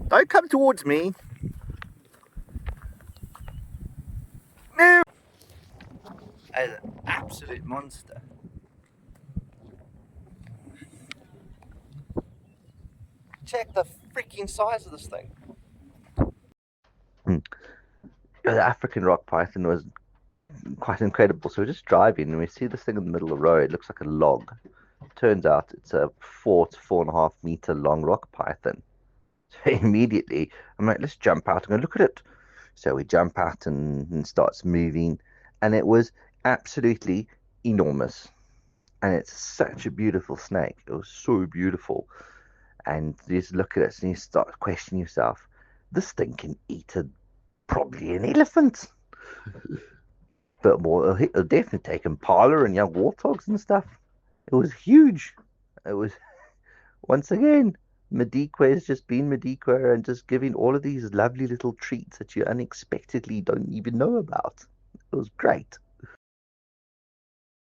Don't come towards me. No! An absolute monster. Check the freaking size of this thing. The African rock python was quite incredible. So we're just driving and we see this thing in the middle of the road. It looks like a log. Turns out it's a 4 to 4.5 meter long rock python. So immediately I'm like, let's jump out and go look at it. So we jump out and starts moving, and it was absolutely enormous. And it's such a beautiful snake. It was so beautiful. And you just look at it and you start questioning yourself. This thing can eat probably an elephant. But more, it'll definitely take impala and young warthogs and stuff. It was huge. It was, once again, Madikwe has just been Madikwe and just giving all of these lovely little treats that you unexpectedly don't even know about. It was great.